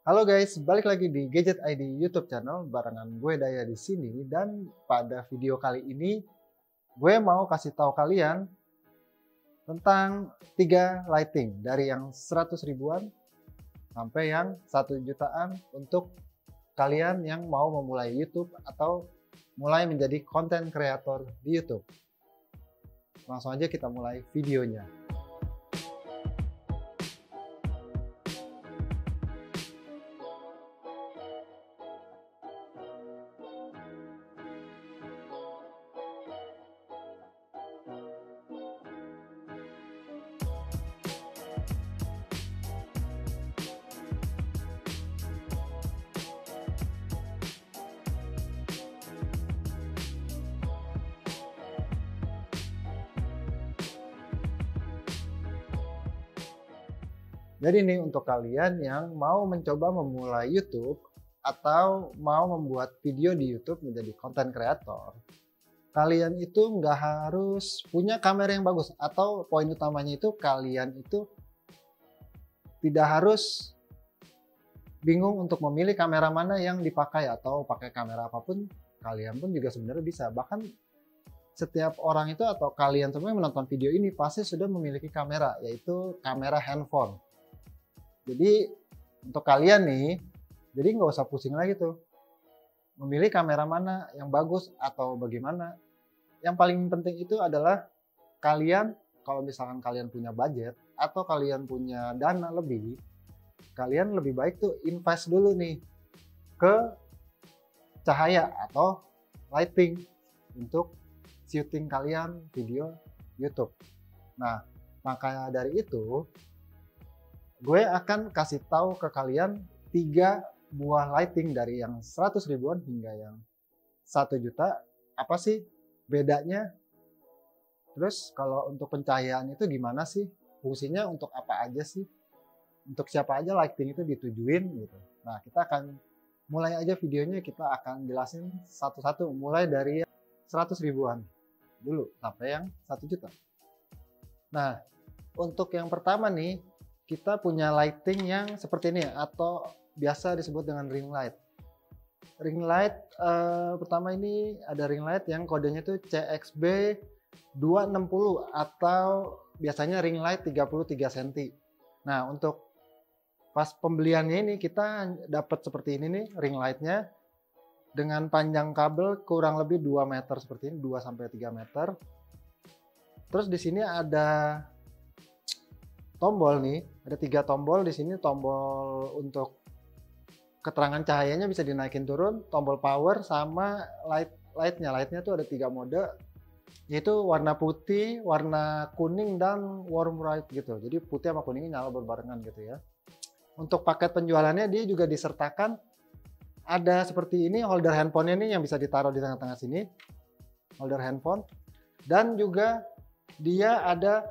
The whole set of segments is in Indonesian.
Halo guys, balik lagi di Gadget ID YouTube channel barengan gue Daya di sini, dan pada video kali ini gue mau kasih tahu kalian tentang 3 lighting dari yang 100 ribuan sampai yang 1 jutaan untuk kalian yang mau memulai YouTube atau mulai menjadi konten kreator di YouTube. Langsung aja kita mulai videonya. Jadi nih untuk kalian yang mau mencoba memulai YouTube atau mau membuat video di YouTube menjadi konten kreator, kalian itu nggak harus punya kamera yang bagus, atau poin utamanya itu kalian itu tidak harus bingung untuk memilih kamera mana yang dipakai atau pakai kamera apapun. Kalian pun juga sebenarnya bisa, bahkan setiap orang itu atau kalian semua yang menonton video ini pasti sudah memiliki kamera, yaitu kamera handphone. Jadi untuk kalian nih, jadi nggak usah pusing lagi tuh memilih kamera mana yang bagus atau bagaimana. Yang paling penting itu adalah kalian, kalau misalkan kalian punya budget atau kalian punya dana lebih, kalian lebih baik tuh invest dulu nih ke cahaya atau lighting untuk syuting kalian video YouTube. Nah, maka dari itu gue akan kasih tahu ke kalian 3 buah lighting dari yang 100 ribuan hingga yang 1 juta. Apa sih bedanya? Terus kalau untuk pencahayaan itu gimana sih? Fungsinya untuk apa aja sih? Untuk siapa aja lighting itu ditujuin gitu. Nah, kita akan mulai aja videonya, kita akan jelasin satu-satu mulai dari 100 ribuan dulu sampai yang 1 juta. Nah, untuk yang pertama nih, kita punya lighting yang seperti ini atau biasa disebut dengan ring light. Ring light pertama ini ada ring light yang kodenya itu CXB 260 atau biasanya ring light 33 cm. Nah, untuk pas pembeliannya ini kita dapat seperti ini nih ring lightnya dengan panjang kabel kurang lebih 2 meter seperti ini, 2 sampai 3 meter. Terus di sini ada tombol nih, ada 3 tombol di sini. Tombol untuk keterangan cahayanya bisa dinaikin turun, tombol power, sama lightnya tuh ada 3 mode, yaitu warna putih, warna kuning, dan warm bright gitu. Jadi putih sama kuningnya nyala berbarengan gitu ya. Untuk paket penjualannya dia juga disertakan ada seperti ini holder handphonenya nih yang bisa ditaruh di tengah-tengah sini, holder handphone, dan juga dia ada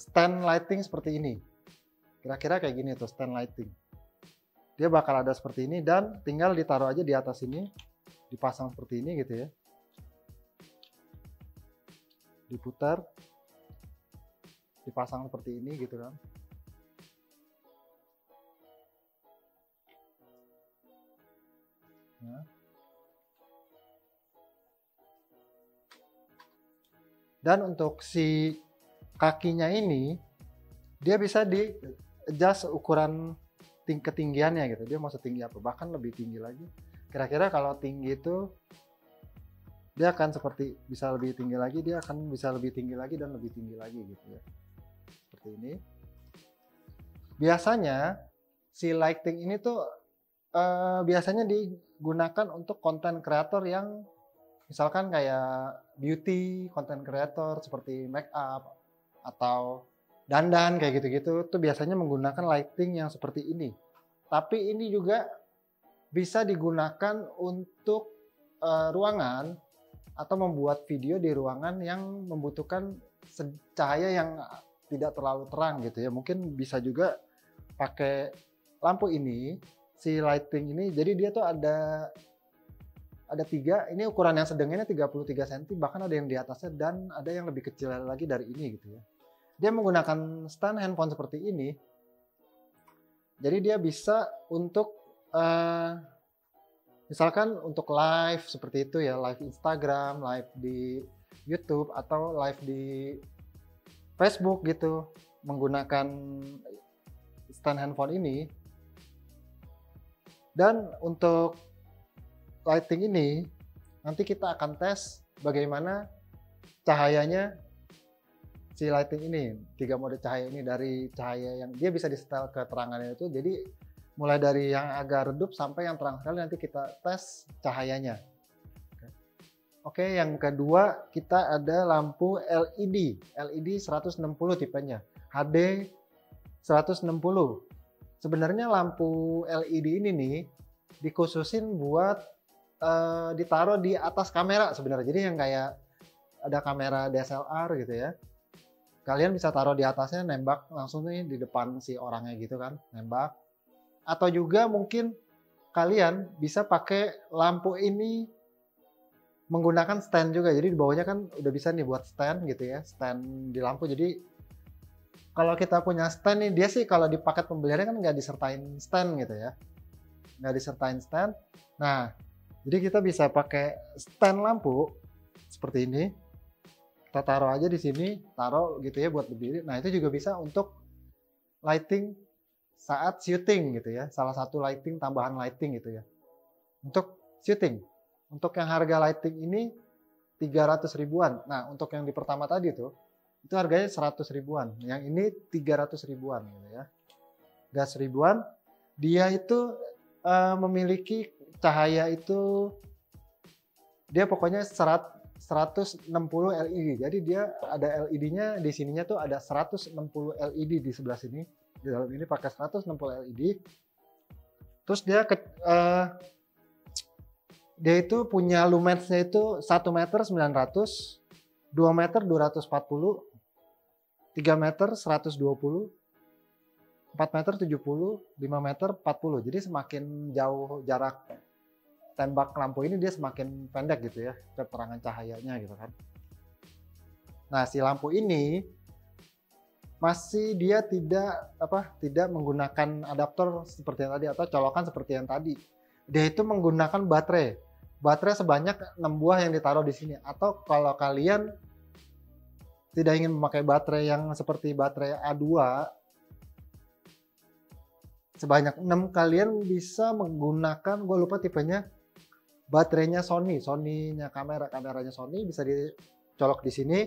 stand lighting seperti ini. Kira-kira kayak gini tuh stand lighting. Dia bakal ada seperti ini dan tinggal ditaruh aja di atas ini, dipasang seperti ini gitu ya. Diputar, dipasang seperti ini gitu kan. Nah. Dan untuk si kakinya ini dia bisa di adjust ukuran ketinggiannya gitu. Dia mau setinggi apa, bahkan lebih tinggi lagi. Kira-kira kalau tinggi itu dia akan seperti bisa lebih tinggi lagi, dia akan bisa lebih tinggi lagi dan lebih tinggi lagi gitu ya. Seperti ini. Biasanya si lighting ini tuh biasanya digunakan untuk konten kreator yang misalkan kayak beauty, konten kreator seperti make up atau dandan kayak gitu-gitu, tuh biasanya menggunakan lighting yang seperti ini. Tapi ini juga bisa digunakan untuk ruangan atau membuat video di ruangan yang membutuhkan cahaya yang tidak terlalu terang gitu ya. Mungkin bisa juga pakai lampu ini, si lighting ini. Jadi dia tuh ada 3, ini ukuran yang sedangnya 33 cm, bahkan ada yang di atasnya dan ada yang lebih kecil lagi dari ini gitu ya. Dia menggunakan stand handphone seperti ini. Jadi dia bisa untuk misalkan untuk live seperti itu ya, live Instagram, live di YouTube atau live di Facebook gitu menggunakan stand handphone ini. Dan untuk lighting ini nanti kita akan tes bagaimana cahayanya si lighting ini, 3 mode cahaya ini, dari cahaya yang dia bisa disetel keterangannya itu, jadi mulai dari yang agak redup sampai yang terang sekali, nanti kita tes cahayanya. Oke, yang kedua kita ada lampu LED 160 tipenya, HD 160. Sebenarnya lampu LED ini nih dikhususin buat ditaruh di atas kamera sebenarnya. Jadi yang kayak ada kamera DSLR gitu ya. Kalian bisa taruh di atasnya, nembak langsung nih di depan si orangnya gitu kan, nembak. Atau juga mungkin kalian bisa pakai lampu ini menggunakan stand juga. Jadi di bawahnya kan udah bisa nih buat stand gitu ya, stand di lampu. Jadi kalau kita punya stand nih, dia sih kalau di paket pembeliannya kan nggak disertain stand gitu ya, nggak disertain stand. Nah, jadi kita bisa pakai stand lampu seperti ini. Kita taruh aja di sini, taruh gitu ya buat berdiri. Nah, itu juga bisa untuk lighting saat syuting gitu ya. Salah satu lighting, tambahan lighting gitu ya. Untuk syuting. Untuk yang harga lighting ini 300 ribuan. Nah, untuk yang di pertama tadi tuh, itu harganya 100 ribuan. Yang ini 300 ribuan gitu ya. Gas ribuan. Dia itu memiliki cahaya itu, dia pokoknya 160 LED. Jadi dia ada LED-nya di sininya tuh ada 160 LED di sebelah sini. Di dalam ini pakai 160 LED. Terus dia itu punya lumensnya itu 1 meter 900, 2 meter 240, 3 meter 120, 4 meter 70, 5 meter 40. Jadi semakin jauh jarak tembak lampu ini, dia semakin pendek gitu ya keterangan cahayanya gitu kan. Nah, si lampu ini masih dia tidak menggunakan adaptor seperti yang tadi atau colokan seperti yang tadi. Dia itu menggunakan baterai sebanyak 6 buah yang ditaruh di sini. Atau kalau kalian tidak ingin memakai baterai yang seperti baterai A2 sebanyak 6, kalian bisa menggunakan, gue lupa tipenya, baterainya Sony-nya kameranya Sony, bisa dicolok di sini.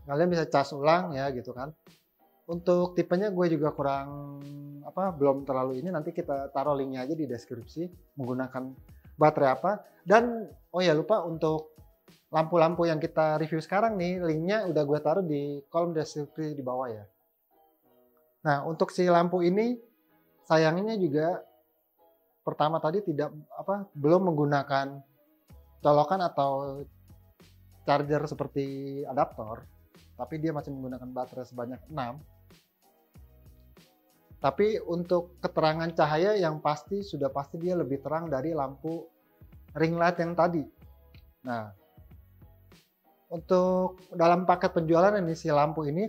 Kalian bisa cas ulang ya gitu kan. Untuk tipenya gue juga belum terlalu ini, nanti kita taruh linknya aja di deskripsi menggunakan baterai apa. Dan oh ya lupa, untuk lampu-lampu yang kita review sekarang nih, linknya udah gue taruh di kolom deskripsi di bawah ya. Nah, untuk si lampu ini sayangnya juga pertama tadi belum menggunakan colokan atau charger seperti adaptor, tapi dia masih menggunakan baterai sebanyak 6. Tapi untuk keterangan cahaya yang sudah pasti dia lebih terang dari lampu ring light yang tadi. Nah, untuk dalam paket penjualan ini, si lampu ini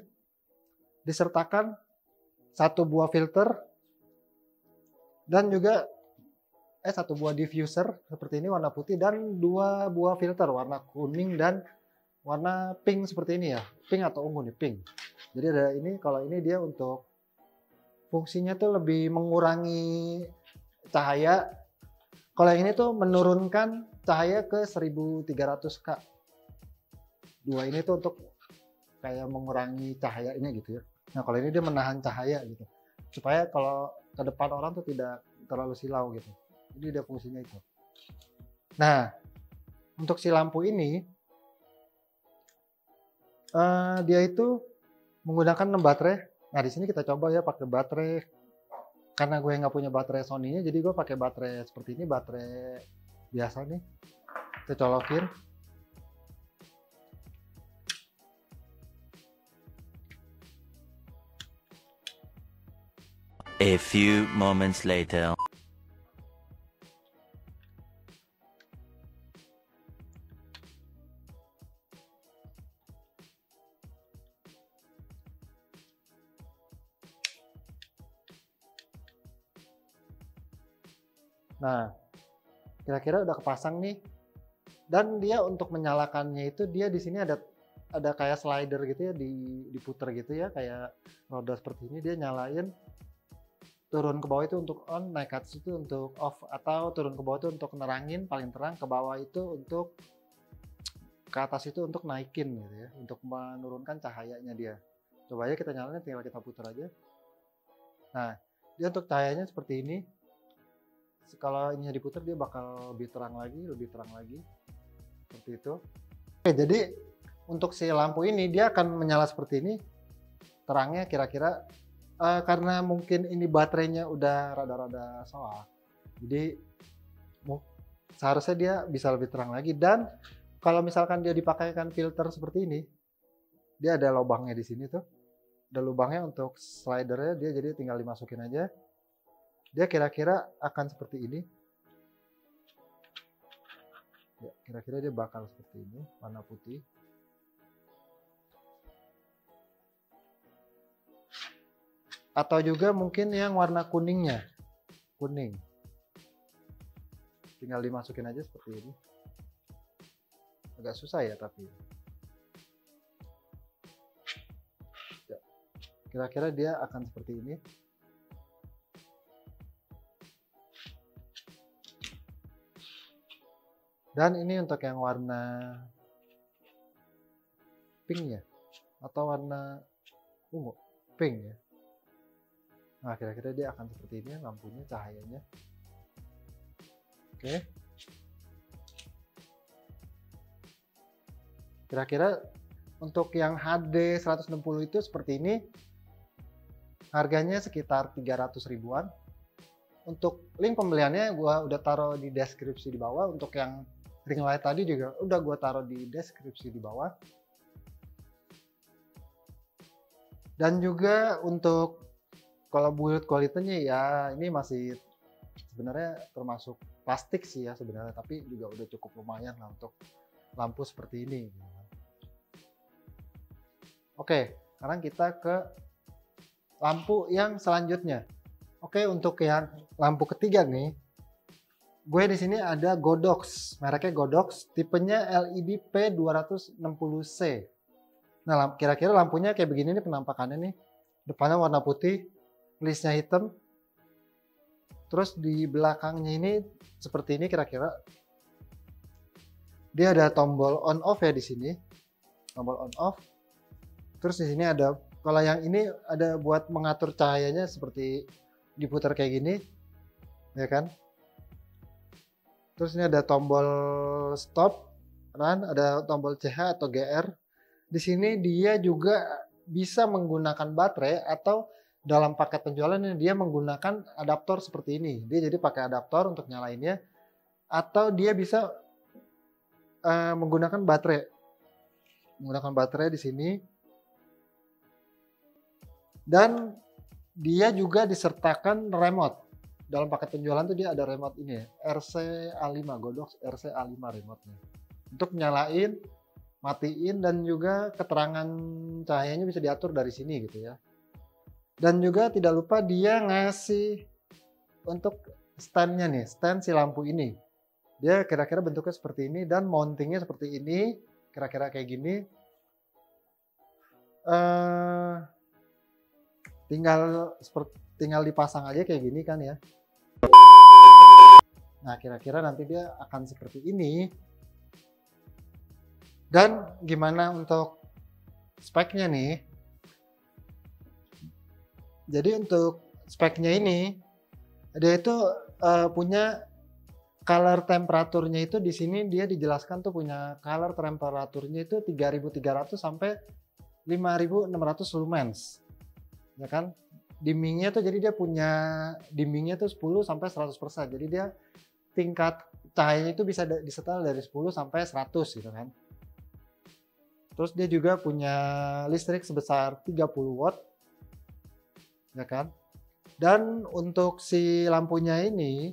disertakan 1 buah filter dan juga 1 buah diffuser seperti ini warna putih, dan 2 buah filter warna kuning dan warna pink seperti ini ya, pink atau ungu nih, pink. Jadi ada ini, kalau ini dia untuk fungsinya tuh lebih mengurangi cahaya. Kalau yang ini tuh menurunkan cahaya ke 1300K. Dua ini tuh untuk kayak mengurangi cahayanya gitu ya. Nah, kalau ini dia menahan cahaya gitu, supaya kalau ke depan orang tuh tidak terlalu silau gitu. Jadi ada fungsinya itu. Nah, untuk si lampu ini dia itu menggunakan 6 baterai. Nah, di sini kita coba ya pakai baterai. Karena gue nggak punya baterai Sony-nya, jadi gue pakai baterai seperti ini, baterai biasa nih. Kita colokin. A few moments later. Nah, kira-kira udah kepasang nih. Dan dia untuk menyalakannya itu dia di sini ada kayak slider gitu ya, diputer gitu ya, kayak roda seperti ini. Dia nyalain, turun ke bawah itu untuk on, naik ke atas itu untuk off, atau turun ke bawah itu untuk nerangin paling terang, ke bawah itu untuk, ke atas itu untuk naikin gitu ya, untuk menurunkan cahayanya dia. Coba aja kita nyalain, tinggal kita putar aja. Nah, dia untuk cahayanya seperti ini. Kalau ini diputar dia bakal lebih terang lagi, seperti itu. Oke, jadi untuk si lampu ini dia akan menyala seperti ini. Terangnya kira-kira karena mungkin ini baterainya udah rada-rada soak, jadi seharusnya dia bisa lebih terang lagi. Dan kalau misalkan dia dipakaikan filter seperti ini, dia ada lubangnya di sini tuh, ada lubangnya untuk slidernya, dia jadi tinggal dimasukin aja. Dia kira-kira akan seperti ini. Ya, kira-kira dia bakal seperti ini, warna putih. Atau juga mungkin yang warna kuningnya, kuning. Tinggal dimasukin aja seperti ini. Agak susah ya tapi. Ya, kira-kira dia akan seperti ini. Dan ini untuk yang warna pink ya, atau warna ungu, pink ya. Nah, kira-kira dia akan seperti ini lampunya, cahayanya. Oke. Kira-kira untuk yang HD 160 itu seperti ini. Harganya sekitar 300 ribuan. Untuk link pembeliannya gua udah taruh di deskripsi di bawah. Untuk yang ring light tadi juga udah gua taruh di deskripsi di bawah. Dan juga untuk kalau build kualitasnya ya ini masih sebenarnya termasuk plastik sih ya sebenarnya, tapi juga udah cukup lumayan lah untuk lampu seperti ini. Oke, sekarang kita ke lampu yang selanjutnya. Oke, untuk yang lampu ketiga nih, gue di sini ada Godox, mereknya Godox, tipenya LED P260C. Nah, kira-kira lampunya kayak begini nih penampakannya nih. Depannya warna putih, listnya hitam. Terus di belakangnya ini seperti ini kira-kira. Dia ada tombol on off ya di sini. Tombol on off. Terus di sini ada, kalau yang ini ada buat mengatur cahayanya seperti diputar kayak gini. Ya kan? Terus ini ada tombol stop, run, ada tombol CH atau GR. Di sini dia juga bisa menggunakan baterai atau dalam paket penjualannya dia menggunakan adaptor seperti ini. Dia jadi pakai adaptor untuk nyalainnya, atau dia bisa menggunakan baterai. Menggunakan baterai di sini. Dan dia juga disertakan remote. Dalam paket penjualan tuh dia ada remote ini ya, RCA5, Godox RCA5 remote-nya. Untuk nyalain, matiin, dan juga keterangan cahayanya bisa diatur dari sini gitu ya. Dan juga tidak lupa dia ngasih untuk stand-nya nih, stand si lampu ini. Dia kira-kira bentuknya seperti ini dan mountingnya seperti ini, kira-kira kayak gini. Tinggal dipasang aja kayak gini kan ya. Nah, kira-kira nanti dia akan seperti ini. Dan gimana untuk speknya nih? Jadi untuk speknya ini, dia itu punya color temperaturnya itu di sini dia dijelaskan tuh punya color temperaturnya itu 3.300 sampai 5.600 lumens, ya kan? Dimmingnya tuh jadi dia punya dimmingnya tuh 10 sampai 100%. Jadi dia tingkat cahayanya itu bisa disetel dari 10 sampai 100 gitu kan. Terus dia juga punya listrik sebesar 30 watt. Ya kan? Dan untuk si lampunya ini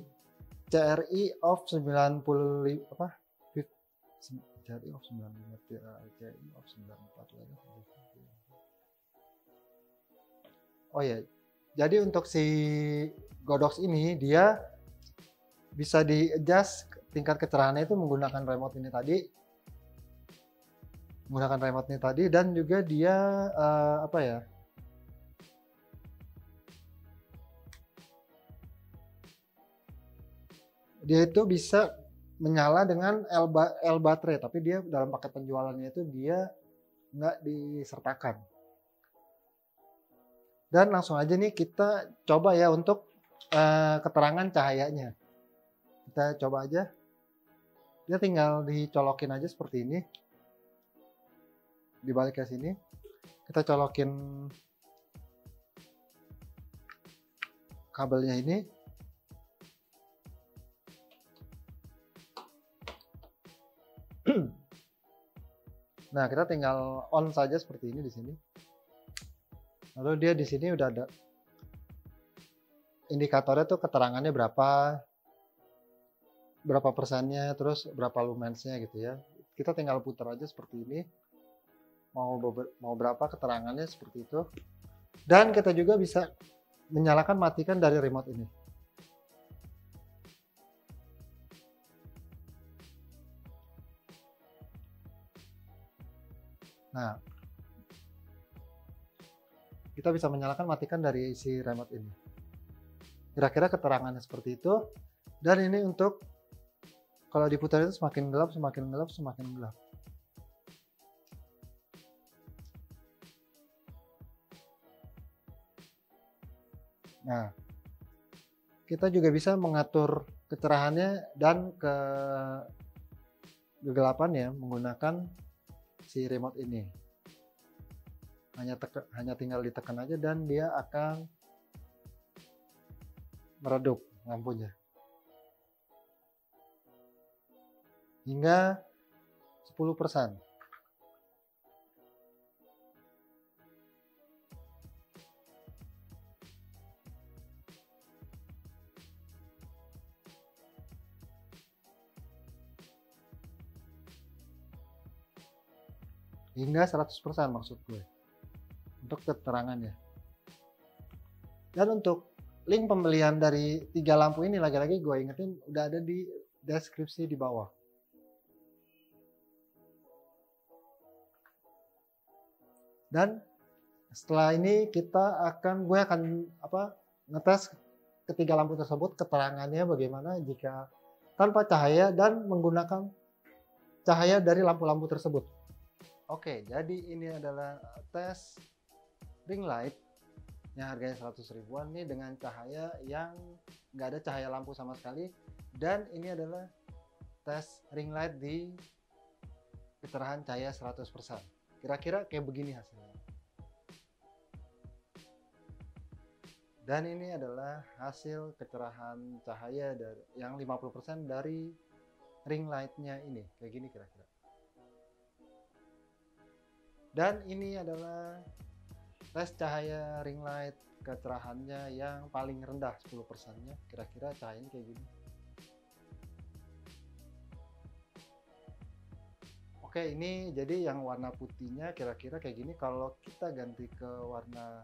CRI off 95 apa? CRI off 95, CRI off 94 lagi. Oh ya. Jadi untuk si Godox ini dia bisa di adjust tingkat kecerahannya itu menggunakan remote ini tadi. Dan juga dia apa ya? Dia itu bisa menyala dengan L baterai, tapi dia dalam paket penjualannya itu dia nggak disertakan. Dan langsung aja nih kita coba ya untuk keterangan cahayanya. Kita coba aja. Dia tinggal dicolokin aja seperti ini. Dibalik ke sini. Kita colokin kabelnya ini. Nah, kita tinggal on saja seperti ini di sini. Lalu dia di sini udah ada indikatornya tuh keterangannya berapa persennya, terus berapa lumensnya gitu ya. Kita tinggal putar aja seperti ini. Mau berapa keterangannya seperti itu. Dan kita juga bisa menyalakan matikan dari remote ini. Nah, kita bisa menyalakan matikan dari si remote ini. Kira-kira keterangannya seperti itu. Dan ini untuk kalau diputar itu semakin gelap, semakin gelap, semakin gelap. Nah, kita juga bisa mengatur kecerahannya dan kegelapannya menggunakan si remote ini. Hanya tinggal ditekan aja dan dia akan meredup lampunya hingga 10%. Hingga 100% maksud gue untuk keterangannya. Dan untuk link pembelian dari 3 lampu ini lagi-lagi gue ingetin udah ada di deskripsi di bawah. Dan setelah ini gue akan ngetes ketiga lampu tersebut keterangannya bagaimana jika tanpa cahaya dan menggunakan cahaya dari lampu-lampu tersebut. Oke, jadi ini adalah tes ring light yang harganya 100 ribuan nih dengan cahaya yang nggak ada cahaya lampu sama sekali. Dan ini adalah tes ring light di kecerahan cahaya 100%. Kira-kira kayak begini hasilnya. Dan ini adalah hasil kecerahan cahaya yang 50% dari ring lightnya ini. Kayak gini kira-kira. Dan ini adalah tes cahaya ring light kecerahannya yang paling rendah 10%-nya. Kira-kira cahayanya kayak gini. Oke, ini jadi yang warna putihnya kira-kira kayak gini. Kalau kita ganti ke warna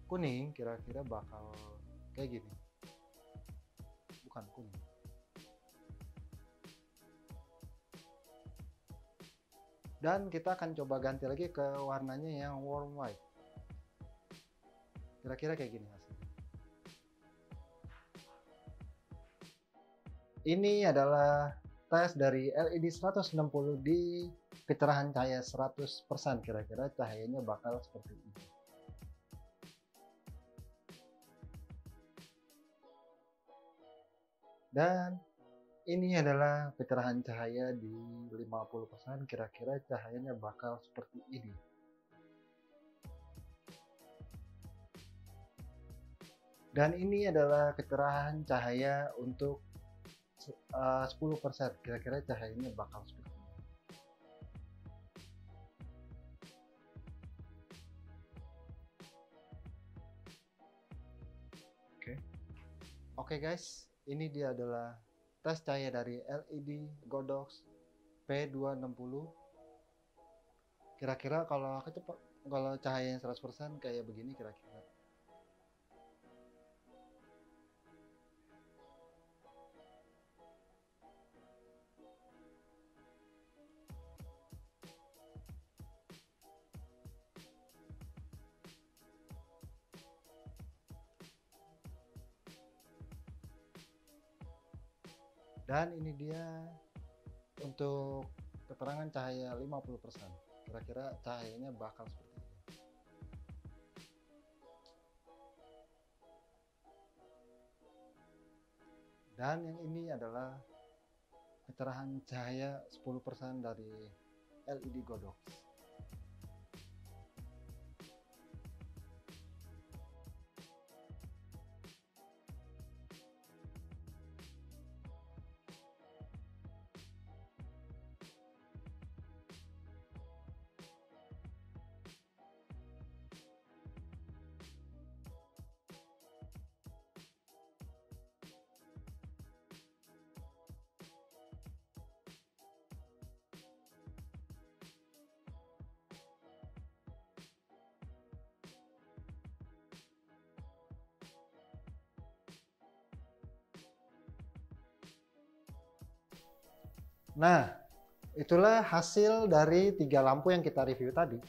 kuning, kira-kira bakal kayak gini. Bukan kuning. Dan kita akan coba ganti lagi ke warnanya yang warm white. Kira-kira kayak gini hasilnya. Ini adalah tes dari LED 160 di kecerahan cahaya 100%. Kira-kira cahayanya bakal seperti ini. Dan ini adalah kecerahan cahaya di 50%. Kira-kira cahayanya bakal seperti ini. Dan ini adalah kecerahan cahaya untuk 10%. Kira-kira cahayanya bakal seperti ini. Oke guys, ini dia adalah tes cahaya dari LED Godox P260. Kira-kira kalau cahayanya 100% kayak begini kira-kira. Dan ini dia untuk keterangan cahaya 50%. Kira-kira cahayanya bakal seperti ini. Dan yang ini adalah kecerahan cahaya 10% dari LED Godox. Nah, itulah hasil dari 3 lampu yang kita review tadi.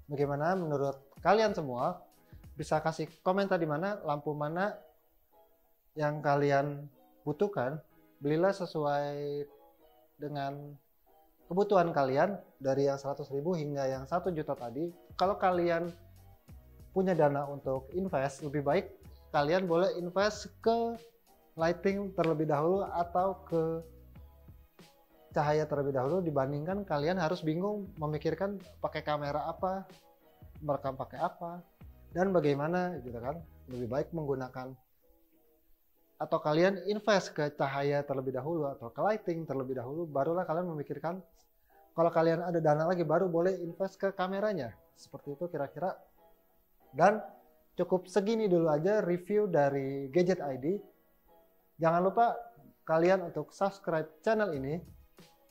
Bagaimana menurut kalian semua? Bisa kasih komentar di mana lampu mana yang kalian butuhkan. Belilah sesuai dengan kebutuhan kalian, dari yang 100.000 hingga yang 1 juta tadi. Kalau kalian punya dana untuk invest, lebih baik kalian boleh invest ke lighting terlebih dahulu atau ke cahaya terlebih dahulu, dibandingkan kalian harus bingung memikirkan pakai kamera apa, merekam pakai apa, dan bagaimana gitu kan. Lebih baik menggunakan atau kalian invest ke cahaya terlebih dahulu atau ke lighting terlebih dahulu, barulah kalian memikirkan kalau kalian ada dana lagi baru boleh invest ke kameranya. Seperti itu kira-kira. Dan cukup segini dulu aja review dari Gadget ID. Jangan lupa kalian untuk subscribe channel ini,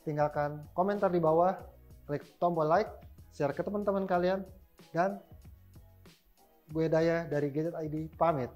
tinggalkan komentar di bawah, klik tombol like, share ke teman-teman kalian, dan gue Daya dari Gadget ID pamit.